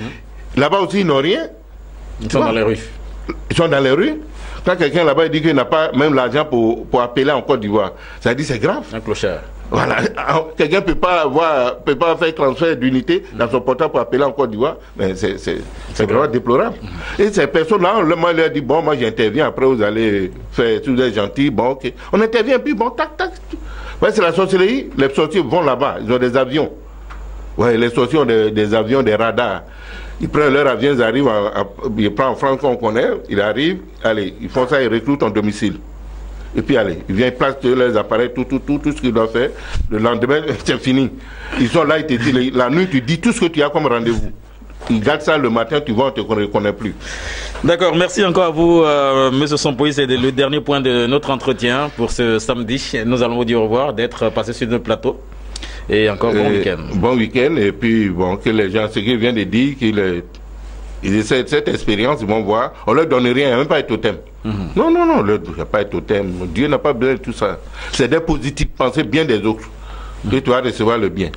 Là-bas aussi, ils n'ont rien. Ils sont dans les rues. Ils sont dans les rues. Quand quelqu'un là-bas dit qu'il n'a pas même l'argent pour appeler en Côte d'Ivoire, ça dit c'est grave. Un clochard. Voilà, quelqu'un ne peut pas faire transfert d'unité dans son portable pour appeler en Côte d'Ivoire, mais c'est vraiment déplorable. Et ces personnes-là, moi, leur dit, bon, moi j'interviens, après vous allez faire, si vous êtes gentil, bon, ok. On intervient, puis bon, tac, tac. Ouais, c'est la sorcellerie, les sorciers vont là-bas, ils ont des avions. Ouais, les sorciers ont des avions, des radars. Ils prennent leur avion, ils arrivent, ils prennent en France qu'on connaît, ils arrivent, allez, ils font ça, ils recrutent ton domicile. Et puis allez, ils viennent placer les appareils, tout ce qu'ils doivent faire. Le lendemain, c'est fini. Ils sont là, ils te disent, la nuit, tu dis tout ce que tu as comme rendez-vous. Ils gardent ça le matin, tu vois, on ne te reconnaît plus. D'accord, merci encore à vous, M. Sompoï. C'est le dernier point de notre entretien pour ce samedi. Nous allons vous dire au revoir d'être passé sur notre plateau. Et encore bon week-end. Bon week-end, et puis bon, que les gens, ce qu'ils viennent de dire, ils essaient cette expérience, ils vont voir. On leur donne rien, même pas un totem. Non, il n'y a pas un totem. Dieu n'a pas besoin de tout ça. C'est des positifs, pensez bien des autres. Et tu vas recevoir le bien.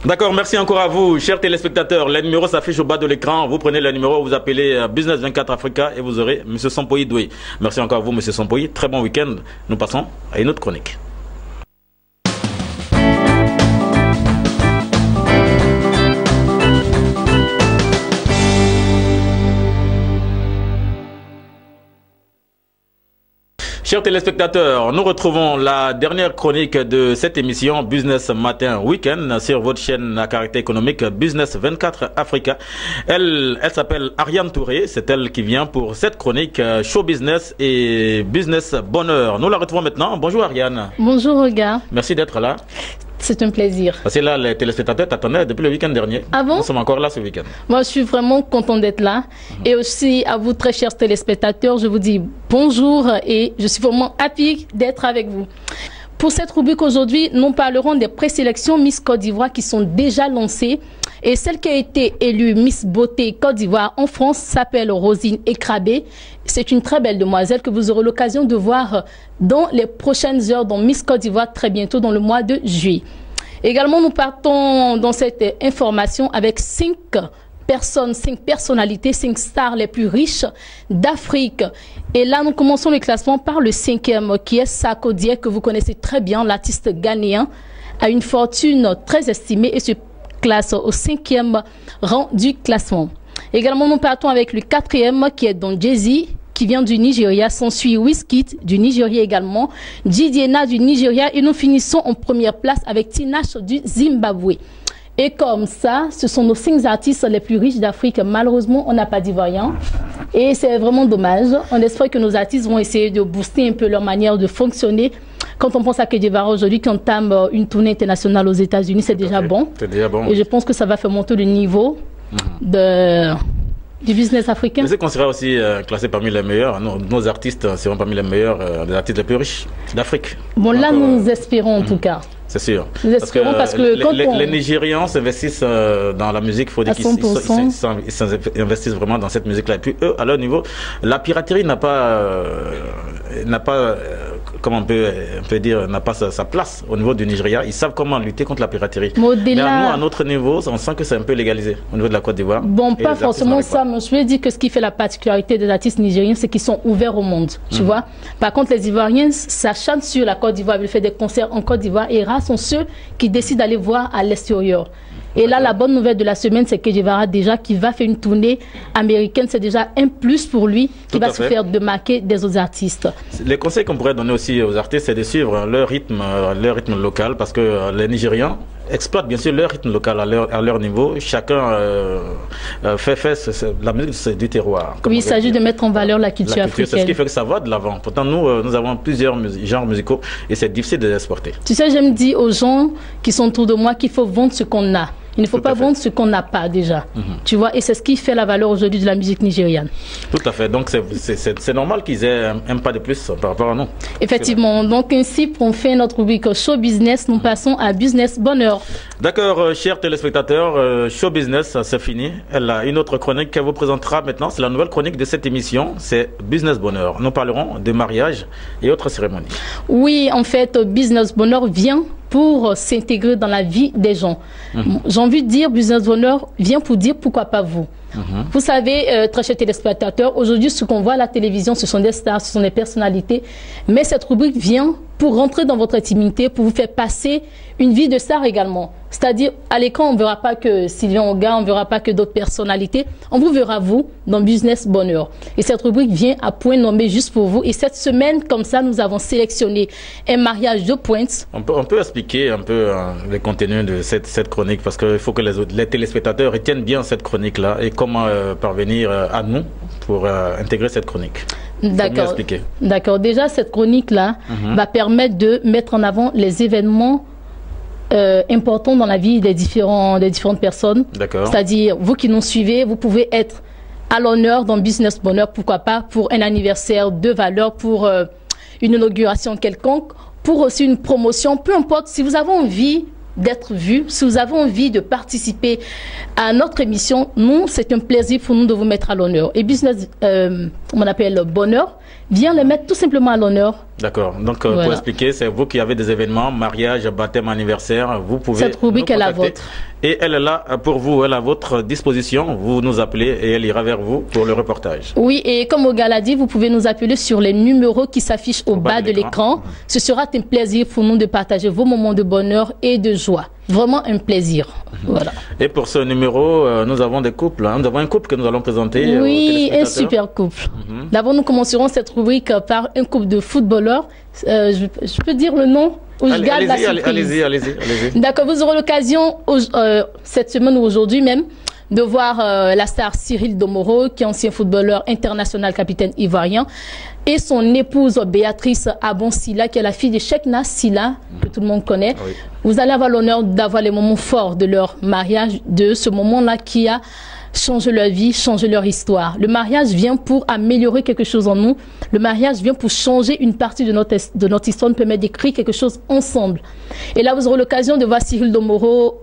D'accord, merci encore à vous, chers téléspectateurs. Les numéros s'affichent au bas de l'écran. Vous prenez le numéro, vous appelez Business 24 Africa et vous aurez M. Sompoï Doué. Merci encore à vous, M. Sompoï. Très bon week-end. Nous passons à une autre chronique. Chers téléspectateurs, nous retrouvons la dernière chronique de cette émission Business Matin Week-end sur votre chaîne à caractère économique Business 24 Africa. Elle s'appelle Ariane Touré, c'est elle qui vient pour cette chronique Show Business et Business Bonheur. Nous la retrouvons maintenant. Bonjour Ariane. Bonjour Olga. Merci d'être là. C'est un plaisir. Parce que là, les téléspectateurs t'attendaient depuis le week-end dernier. Ah bon? Nous sommes encore là ce week-end. Moi, je suis vraiment content d'être là. Et aussi, à vous, très chers téléspectateurs, je vous dis bonjour et je suis vraiment happy d'être avec vous. Pour cette rubrique aujourd'hui, nous parlerons des présélections Miss Côte d'Ivoire qui sont déjà lancées. Et celle qui a été élue Miss Beauté Côte d'Ivoire en France s'appelle Rosine Ekrabé. C'est une très belle demoiselle que vous aurez l'occasion de voir dans les prochaines heures dans Miss Côte d'Ivoire très bientôt dans le mois de juillet. Également, nous partons dans cette information avec 5 personnalités, 5 stars les plus riches d'Afrique. Et là, nous commençons le classement par le 5e qui est Sako Dié, que vous connaissez très bien, l'artiste ghanéen, a une fortune très estimée et se classe au 5e rang du classement. Également, nous partons avec le 4e qui est Don Jay-Z, qui vient du Nigeria. S'ensuit Wizkid du Nigeria également, Jidiena du Nigeria et nous finissons en première place avec Tinashe du Zimbabwe. Et comme ça, ce sont nos 5 artistes les plus riches d'Afrique. Malheureusement, on n'a pas d'Ivoiriens. Et c'est vraiment dommage. On espère que nos artistes vont essayer de booster un peu leur manière de fonctionner. Quand on pense à Côte d'Ivoire aujourd'hui, qui entame une tournée internationale aux États-Unis, c'est déjà bon. C'est déjà bon. Et je pense que ça va faire monter le niveau du business africain. Est-ce qu'on sera aussi classé parmi les meilleurs? Nos artistes seront parmi les meilleurs, les artistes les plus riches d'Afrique. Bon, donc, là, nous espérons en tout cas. C'est sûr. Nous espérons parce que quand les Nigérians s'investissent dans la musique, il faut dire qu'ils investissent vraiment dans cette musique-là. Et puis eux, à leur niveau, la piraterie n'a pas comment on peut dire, n'a pas sa place au niveau du Nigeria. Ils savent comment lutter contre la piraterie. Mais nous, à notre niveau, on sent que c'est un peu légalisé au niveau de la Côte d'Ivoire. Bon, pas forcément ça, mais je veux dire que ce qui fait la particularité des artistes nigériens, c'est qu'ils sont ouverts au monde, tu vois. Par contre, les Ivoiriens s'acharnent sur la Côte d'Ivoire, ils font des concerts en Côte d'Ivoire et rares sont ceux qui décident d'aller voir à l'extérieur. Et là, la bonne nouvelle de la semaine, c'est que Guevara déjà qui va faire une tournée américaine, c'est déjà un plus pour lui qui va se faire démarquer des autres artistes. Les conseils qu'on pourrait donner aussi aux artistes, c'est de suivre leur rythme local, parce que les Nigérians exploitent bien sûr leur rythme local à leur niveau. Chacun fait la musique, c'est du terroir. Oui, il s'agit de mettre en valeur la culture africaine. C'est ce qui fait que ça va de l'avant. Pourtant, nous avons plusieurs genres musicaux et c'est difficile de les exporter. Tu sais, j'aime dire aux gens qui sont autour de moi qu'il faut vendre ce qu'on a. Il ne faut pas vendre ce qu'on n'a pas déjà. Tu vois, et c'est ce qui fait la valeur aujourd'hui de la musique nigériane. Tout à fait. Donc, c'est normal qu'ils aient un pas de plus par rapport à nous. Effectivement. Donc, ainsi, pour faire notre rubrique Show Business, nous passons à Business Bonheur. D'accord, chers téléspectateurs, Show Business, c'est fini. Elle a une autre chronique qu'elle vous présentera maintenant. C'est la nouvelle chronique de cette émission. C'est Business Bonheur. Nous parlerons de mariage et autres cérémonies. Oui, en fait, Business Bonheur vient pour s'intégrer dans la vie des gens. J'ai envie de dire, Business Bonheur vient pour dire pourquoi pas vous. Vous savez, très chers téléspectateurs, aujourd'hui, ce qu'on voit à la télévision, ce sont des stars, ce sont des personnalités. Mais cette rubrique vient pour rentrer dans votre intimité, pour vous faire passer une vie de star également. C'est-à-dire, à l'écran, on ne verra pas que Sylvain Oga, on ne verra pas que d'autres personnalités. On vous verra, vous, dans Business Bonheur. Et cette rubrique vient à point nommé juste pour vous. Et cette semaine, comme ça, nous avons sélectionné un mariage de pointe. On peut expliquer un peu le contenu de cette chronique, parce qu'il faut que les téléspectateurs retiennent bien cette chronique-là et comment parvenir à nous pour intégrer cette chronique. D'accord. D'accord. Déjà, cette chronique-là va permettre de mettre en avant les événements importants dans la vie des différentes personnes. C'est-à-dire, vous qui nous suivez, vous pouvez être à l'honneur dans Business Bonheur, pourquoi pas, pour un anniversaire de valeur, pour une inauguration quelconque, pour aussi une promotion, peu importe, si vous avez envie d'être vu, si vous avez envie de participer à notre émission, nous, c'est un plaisir pour nous de vous mettre à l'honneur. Et Business, on appelle Bonheur, vient les mettre tout simplement à l'honneur. D'accord. Donc, pour expliquer, c'est vous qui avez des événements, mariage, baptême, anniversaire, vous pouvez... Cette rubrique est la vôtre. Et elle est là pour vous, elle est à votre disposition. Vous nous appelez et elle ira vers vous pour le reportage. Oui, et comme Oga l'a dit, vous pouvez nous appeler sur les numéros qui s'affichent au bas de l'écran. Ce sera un plaisir pour nous de partager vos moments de bonheur et de joie. Vraiment un plaisir. Voilà. Et pour ce numéro, nous avons des couples. Nous avons un couple que nous allons présenter. Oui, un super couple. D'abord, nous commencerons cette rubrique par un couple de footballeurs. Je peux dire le nom ou je garde la surprise? Allez-y. D'accord, vous aurez l'occasion cette semaine ou aujourd'hui même de voir la star Cyril Domoro, qui est ancien footballeur international, capitaine ivoirien, et son épouse Béatrice Abonsila, qui est la fille de Cheikhna Silla, que tout le monde connaît. Oui. Vous allez avoir l'honneur d'avoir les moments forts de leur mariage, de ce moment-là qui a changé leur vie, changé leur histoire. Le mariage vient pour améliorer quelque chose en nous. Le mariage vient pour changer une partie de notre histoire, nous permet d'écrire quelque chose ensemble. Et là, vous aurez l'occasion de voir Cyril Domoro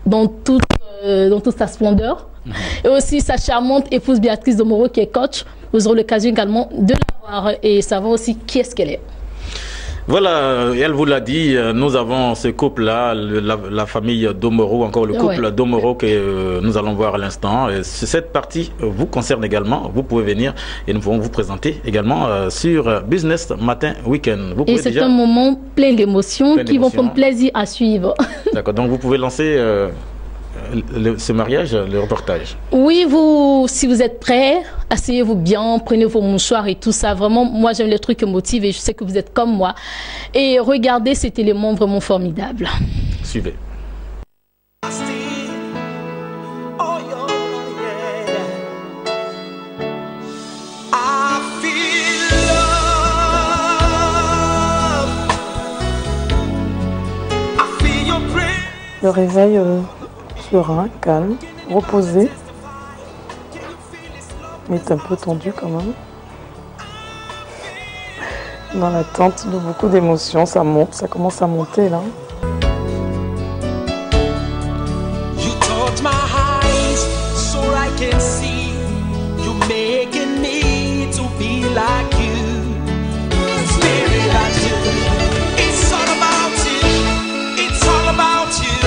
dans toute sa splendeur. Et aussi sa charmante épouse Béatrice Domoro, qui est coach. Vous aurez l'occasion également de la voir et savoir aussi qui est-ce qu'elle est. Voilà, elle vous l'a dit, nous avons ce couple-là, la famille Domoro, encore le couple Domoro que nous allons voir à l'instant. Cette partie vous concerne également, vous pouvez venir et nous pouvons vous présenter également sur Business Matin Week-end. Et c'est un moment plein d'émotions qui vont prendre plaisir à suivre. D'accord, donc vous pouvez lancer ce mariage, le reportage. Oui, si vous êtes prêts, asseyez-vous bien, prenez vos mouchoirs et tout ça. Vraiment, moi j'aime les trucs qui motivent et je sais que vous êtes comme moi. Et regardez cet élément vraiment formidable. Suivez. Le réveil serein, calme, reposé. Mais c'est un peu tendu quand même. Dans l'attente de beaucoup d'émotions, ça monte, ça commence à monter là. You touch my eyes so I can see. You making me to be like you. Spirit I do. It's all about you. It's all about you.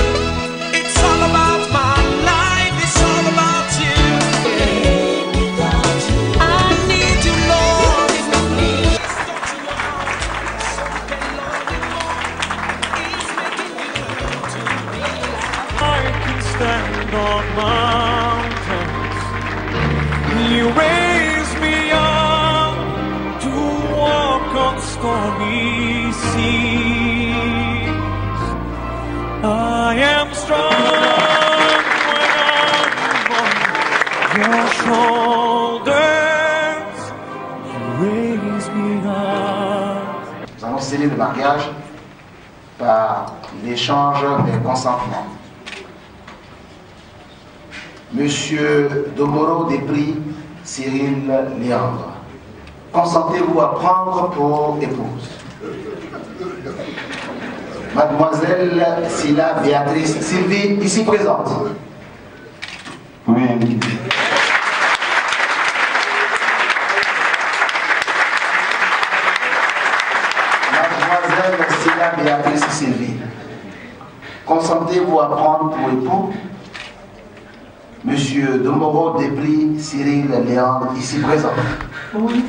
It's all about my life. It's all about you. I need you, Lord. I can stand on mountains. You raise me up to walk on stormy seas. I am strong when I'm on your shoulders. You raise me up. Nous allons sceller le mariage par l'échange des consentements. Monsieur Domoro Despris Cyril Léandre, consentez-vous à prendre pour épouse Mademoiselle Silla Béatrice Sylvie, ici présente? Oui. Mademoiselle Silla Béatrice Sylvie, consentez-vous à prendre pour époux Monsieur Domoro Despris Cyril Léandre, ici présent? Oui.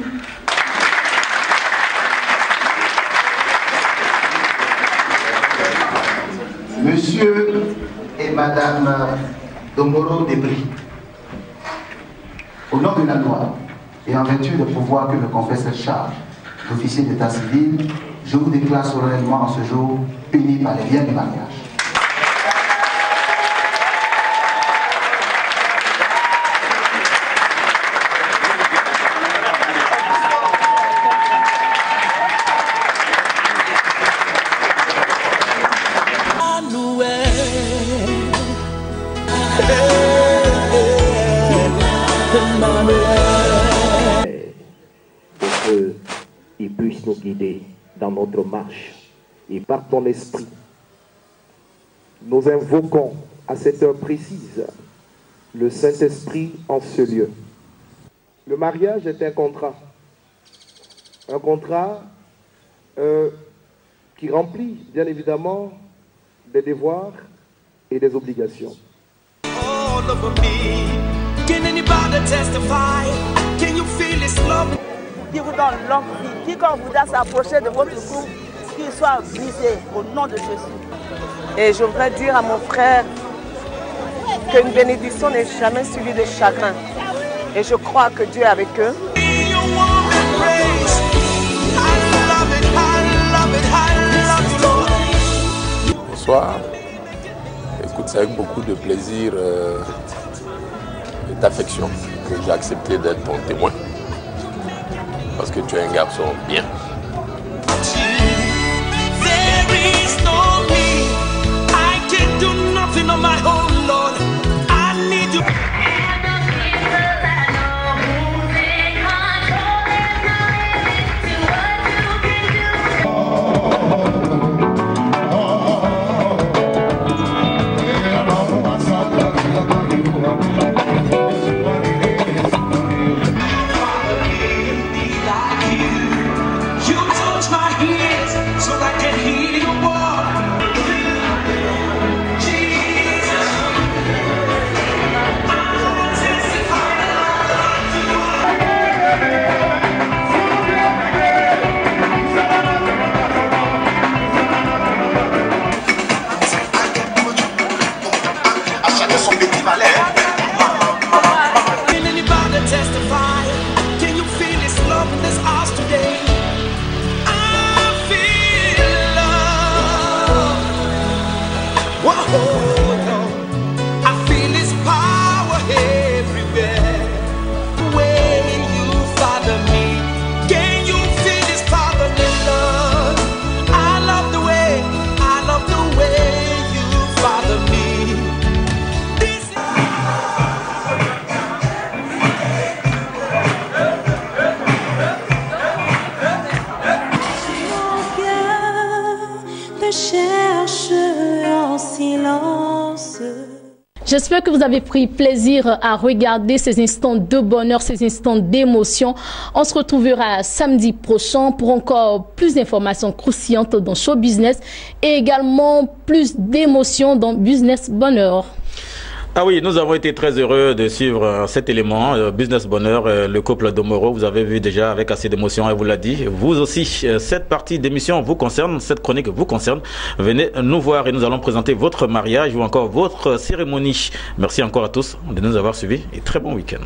Monsieur et Madame Domoro Despris, au nom de la loi et en vertu des pouvoirs que me confère cette charge d'officier d'état civil, je vous déclare solennellement en ce jour unis par les liens du mariage. Il puisse nous guider dans notre marche et par ton esprit. Nous invoquons à cette heure précise le Saint-Esprit en ce lieu. Le mariage est un contrat qui remplit bien évidemment des devoirs et des obligations. All over me. Can anybody testify? Can you feel his love? Qui vous donne longue vie. Quiconque voudra s'approcher de votre couple, qu'il soit brisé au nom de Jésus. Et je voudrais dire à mon frère qu'une bénédiction n'est jamais suivie de chagrin. Et je crois que Dieu est avec eux. Bonsoir. Écoute, c'est avec beaucoup de plaisir et d'affection que j'ai accepté d'être ton témoin. Parce que tu es un garçon bien. So I can hear your word. Jesus. J'espère que vous avez pris plaisir à regarder ces instants de bonheur, ces instants d'émotion. On se retrouvera samedi prochain pour encore plus d'informations croustillantes dans Show Business et également plus d'émotions dans Business Bonheur. Ah oui, nous avons été très heureux de suivre cet élément, Business Bonheur, le couple Domoro. Vous avez vu déjà avec assez d'émotion, et vous l'a dit. Vous aussi, cette partie d'émission vous concerne, cette chronique vous concerne. Venez nous voir et nous allons présenter votre mariage ou encore votre cérémonie. Merci encore à tous de nous avoir suivis et très bon week-end.